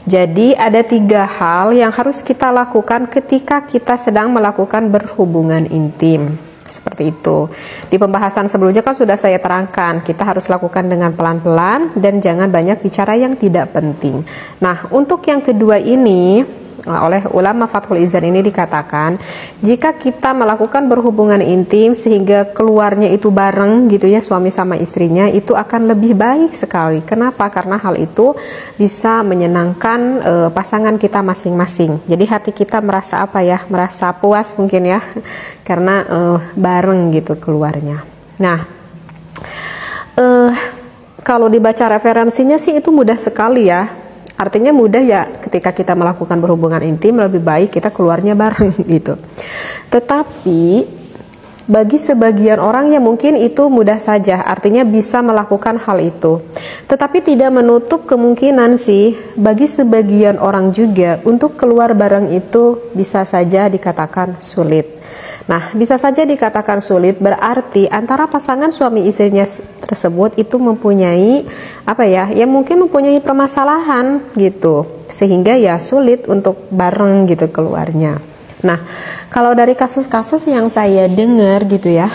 Jadi ada 3 hal yang harus kita lakukan ketika kita sedang melakukan berhubungan intim. Seperti itu. Di pembahasan sebelumnya kan sudah saya terangkan, kita harus lakukan dengan pelan-pelan dan jangan banyak bicara yang tidak penting. Nah, untuk yang kedua ini, oleh ulama Fathul Izan ini dikatakan, jika kita melakukan berhubungan intim sehingga keluarnya itu bareng gitu ya, suami sama istrinya, itu akan lebih baik sekali. Kenapa? Karena hal itu bisa menyenangkan pasangan kita masing-masing. Jadi hati kita merasa apa ya? Merasa puas mungkin ya, karena bareng gitu keluarnya. Nah, kalau dibaca referensinya sih itu mudah sekali ya. Artinya mudah ya, ketika kita melakukan berhubungan intim lebih baik kita keluarnya bareng gitu. Tetapi bagi sebagian orang yang mungkin itu mudah saja, artinya bisa melakukan hal itu. Tetapi tidak menutup kemungkinan sih bagi sebagian orang juga untuk keluar bareng itu bisa saja dikatakan sulit. Nah, bisa saja dikatakan sulit berarti antara pasangan suami istrinya tersebut itu mempunyai apa ya, yang mungkin mempunyai permasalahan gitu, sehingga ya sulit untuk bareng gitu keluarnya. Nah, kalau dari kasus-kasus yang saya dengar gitu ya,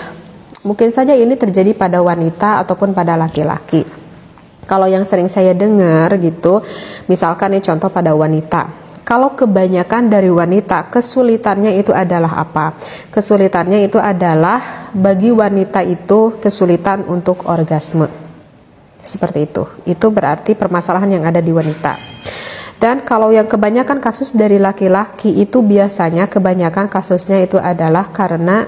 mungkin saja ini terjadi pada wanita ataupun pada laki-laki. Kalau yang sering saya dengar gitu, misalkan nih contoh pada wanita. Kalau kebanyakan dari wanita, kesulitannya itu adalah apa? Kesulitannya itu adalah bagi wanita itu kesulitan untuk orgasme. Seperti itu. Itu berarti permasalahan yang ada di wanita. Dan kalau yang kebanyakan kasus dari laki-laki itu biasanya kebanyakan kasusnya itu adalah karena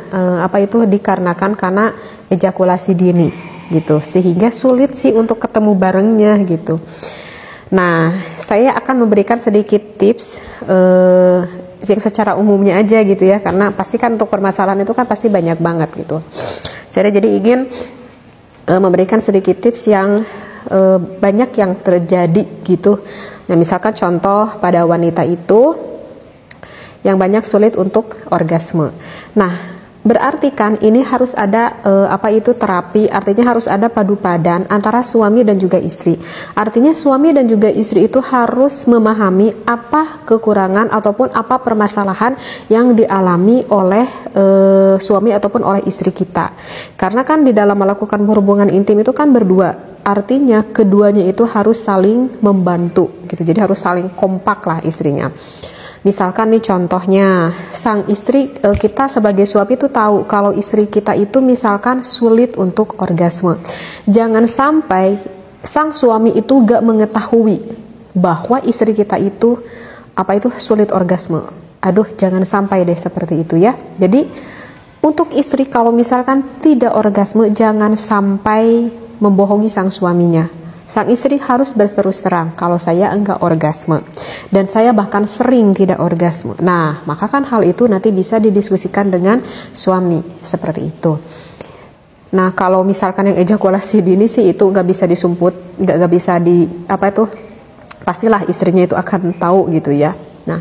dikarenakan karena ejakulasi dini gitu. Sehingga sulit sih untuk ketemu barengnya gitu. Nah, saya akan memberikan sedikit tips yang secara umumnya aja gitu ya, karena pasti kan untuk permasalahan itu kan pasti banyak banget gitu. Saya jadi ingin memberikan sedikit tips yang banyak yang terjadi gitu. Nah, misalkan contoh pada wanita itu yang banyak sulit untuk orgasme. Nah, berarti kan ini harus ada terapi, artinya harus ada padu padan antara suami dan juga istri. Artinya suami dan juga istri itu harus memahami apa kekurangan ataupun apa permasalahan yang dialami oleh suami ataupun oleh istri kita. Karena kan di dalam melakukan hubungan intim itu kan berdua. Artinya keduanya itu harus saling membantu gitu. Jadi harus saling kompak lah istrinya. Misalkan nih contohnya, sang istri, kita sebagai suami itu tahu kalau istri kita itu misalkan sulit untuk orgasme. Jangan sampai sang suami itu gak mengetahui bahwa istri kita itu sulit orgasme. Aduh, jangan sampai deh seperti itu ya. Jadi untuk istri kalau misalkan tidak orgasme, jangan sampai membohongi sang suaminya. Sang istri harus berterus terang, kalau saya enggak orgasme dan saya bahkan sering tidak orgasme. Nah, maka kan hal itu nanti bisa didiskusikan dengan suami seperti itu. Nah, kalau misalkan yang ejakulasi dini sih itu nggak bisa disumput, nggak bisa pastilah istrinya itu akan tahu gitu ya. Nah,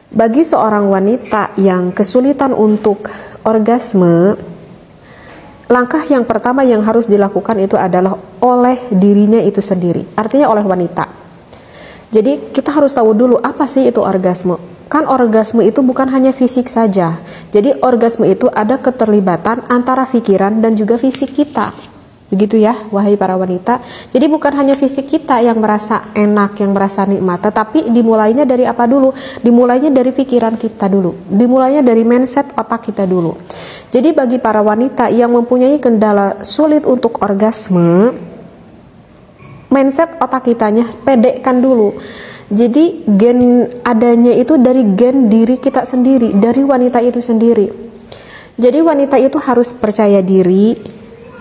bagi seorang wanita yang kesulitan untuk orgasme, langkah yang pertama yang harus dilakukan itu adalah oleh dirinya itu sendiri, artinya oleh wanita. Jadi kita harus tahu dulu apa sih itu orgasme. Kan orgasme itu bukan hanya fisik saja. Jadi orgasme itu ada keterlibatan antara pikiran dan juga fisik kita. Begitu ya, wahai para wanita. Jadi bukan hanya fisik kita yang merasa enak, yang merasa nikmat, tetapi dimulainya dari apa dulu? Dimulainya dari pikiran kita dulu. Dimulainya dari mindset otak kita dulu. Jadi bagi para wanita yang mempunyai kendala sulit untuk orgasme, mindset otak kitanya pedekkan dulu. Jadi gen adanya itu dari gen diri kita sendiri, dari wanita itu sendiri. Jadi wanita itu harus percaya diri,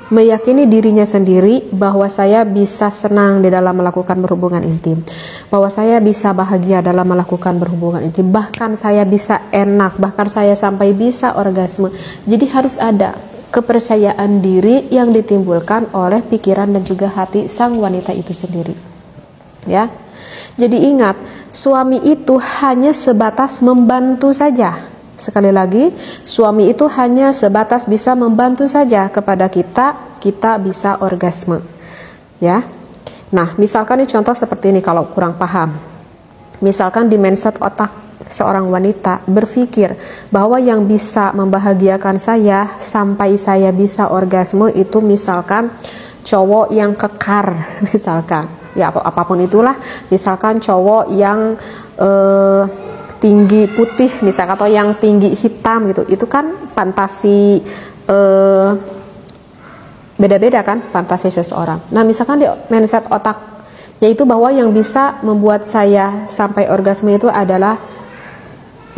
meyakini dirinya sendiri bahwa saya bisa senang di dalam melakukan berhubungan intim, bahwa saya bisa bahagia dalam melakukan berhubungan intim, bahkan saya bisa enak, bahkan saya sampai bisa orgasme. Jadi harus ada kepercayaan diri yang ditimbulkan oleh pikiran dan juga hati sang wanita itu sendiri. Ya. Jadi ingat, suami itu hanya sebatas membantu saja. Sekali lagi, suami itu hanya sebatas bisa membantu saja kepada kita bisa orgasme. Ya. Nah, misalkan ini contoh seperti ini kalau kurang paham. misalkan di mindset otak seorang wanita berpikir bahwa yang bisa membahagiakan saya sampai saya bisa orgasme itu misalkan cowok yang kekar, misalkan ya apapun itulah, misalkan cowok yang tinggi putih misalkan, atau yang tinggi hitam gitu. Itu kan fantasi, beda-beda kan fantasi seseorang. Nah misalkan di mindset otak yaitu bahwa yang bisa membuat saya sampai orgasme itu adalah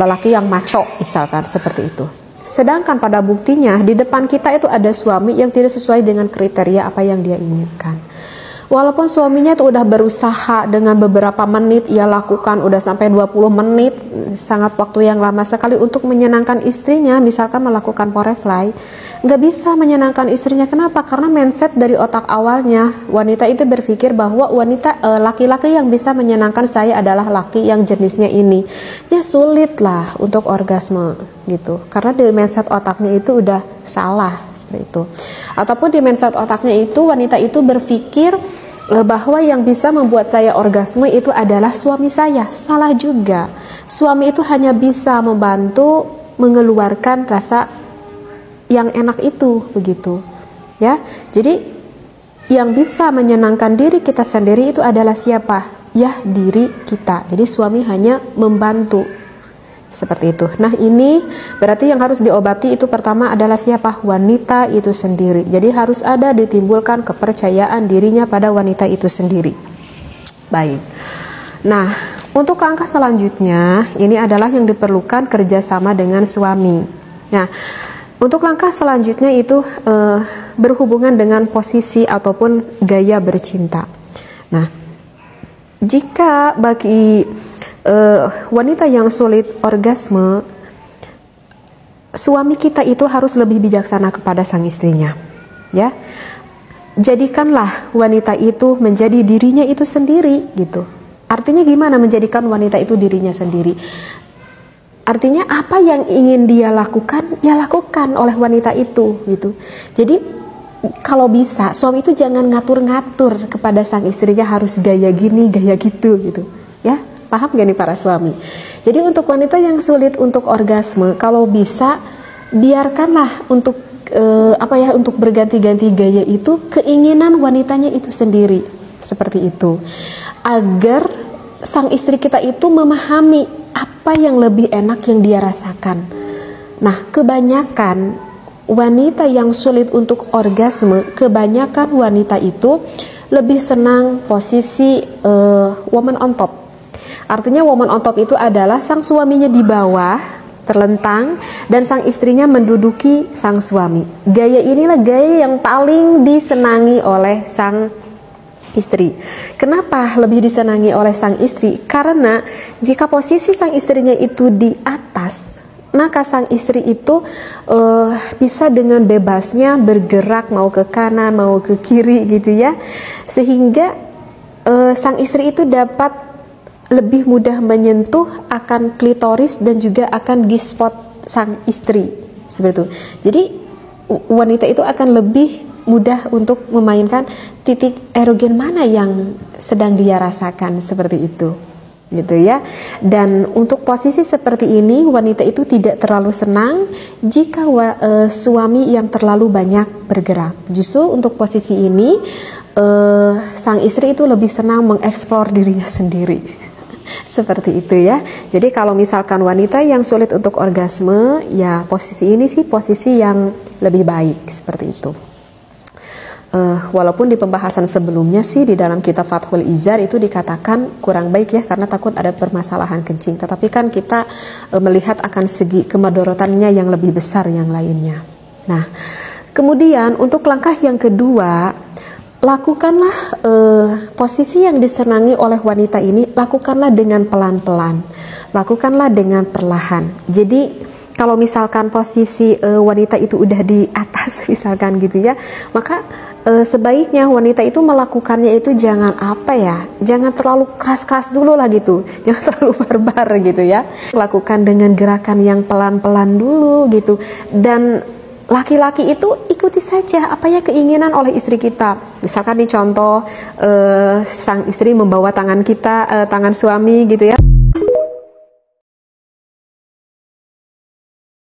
lelaki yang maco, misalkan seperti itu. Sedangkan pada buktinya di depan kita itu ada suami yang tidak sesuai dengan kriteria apa yang dia inginkan. Walaupun suaminya itu udah berusaha dengan beberapa menit, ia lakukan udah sampai 20 menit, sangat waktu yang lama sekali untuk menyenangkan istrinya, misalkan melakukan Porefly, nggak bisa menyenangkan istrinya. Kenapa? Karena mindset dari otak awalnya wanita itu berpikir bahwa laki-laki yang bisa menyenangkan saya adalah laki yang jenisnya ini. Ya sulit lah untuk orgasme gitu, karena di mindset otaknya itu udah salah seperti itu. Ataupun di mindset otaknya itu wanita itu berpikir bahwa yang bisa membuat saya orgasme itu adalah suami saya. Salah juga. Suami itu hanya bisa membantu mengeluarkan rasa yang enak itu, begitu ya. Jadi yang bisa menyenangkan diri kita sendiri itu adalah siapa? Ya, diri kita. Jadi suami hanya membantu seperti itu. Nah ini berarti yang harus diobati itu pertama adalah siapa? Wanita itu sendiri. Jadi harus ada ditimbulkan kepercayaan dirinya pada wanita itu sendiri. Baik. Nah untuk langkah selanjutnya ini adalah yang diperlukan kerjasama dengan suami. Nah untuk langkah selanjutnya itu berhubungan dengan posisi ataupun gaya bercinta. Nah jika bagi wanita yang sulit orgasme, suami kita itu harus lebih bijaksana kepada sang istrinya, ya. Jadikanlah wanita itu menjadi dirinya itu sendiri, gitu. Artinya gimana menjadikan wanita itu dirinya sendiri? Artinya apa yang ingin dia lakukan, ya lakukan oleh wanita itu, gitu. Jadi kalau bisa suami itu jangan ngatur-ngatur kepada sang istrinya harus gaya gini, gaya gitu, gitu, ya. Paham gak nih para suami? Jadi untuk wanita yang sulit untuk orgasme, kalau bisa biarkanlah untuk untuk berganti-ganti gaya itu keinginan wanitanya itu sendiri, seperti itu, agar sang istri kita itu memahami apa yang lebih enak yang dia rasakan. Nah kebanyakan wanita yang sulit untuk orgasme, kebanyakan wanita itu lebih senang posisi woman on top. Artinya woman on top itu adalah sang suaminya di bawah terlentang dan sang istrinya menduduki sang suami. Gaya inilah gaya yang paling disenangi oleh sang istri. Kenapa lebih disenangi oleh sang istri? Karena jika posisi sang istrinya itu di atas, maka sang istri itu bisa dengan bebasnya bergerak mau ke kanan mau ke kiri gitu ya, sehingga sang istri itu dapat lebih mudah menyentuh akan klitoris dan juga akan G-spot sang istri, seperti itu. Jadi wanita itu akan lebih mudah untuk memainkan titik erogen mana yang sedang dia rasakan, seperti itu, gitu ya. Dan untuk posisi seperti ini wanita itu tidak terlalu senang jika suami yang terlalu banyak bergerak. Justru untuk posisi ini sang istri itu lebih senang mengeksplor dirinya sendiri. Seperti itu ya. Jadi kalau misalkan wanita yang sulit untuk orgasme, ya posisi ini sih posisi yang lebih baik, seperti itu. Walaupun di pembahasan sebelumnya sih di dalam kitab Fathul Izar itu dikatakan kurang baik ya, karena takut ada permasalahan kencing. Tetapi kan kita melihat akan segi kemadorotannya yang lebih besar yang lainnya. Nah kemudian untuk langkah yang kedua, lakukanlah posisi yang disenangi oleh wanita ini, lakukanlah dengan pelan-pelan, lakukanlah dengan perlahan. Jadi kalau misalkan posisi wanita itu udah di atas misalkan gitu ya, maka sebaiknya wanita itu melakukannya itu jangan jangan terlalu keras-keras dulu lah gitu, jangan terlalu barbar gitu ya. Lakukan dengan gerakan yang pelan-pelan dulu gitu. Dan laki-laki itu ikuti saja apa ya keinginan oleh istri kita. Misalkan nih contoh sang istri membawa tangan kita, tangan suami gitu ya.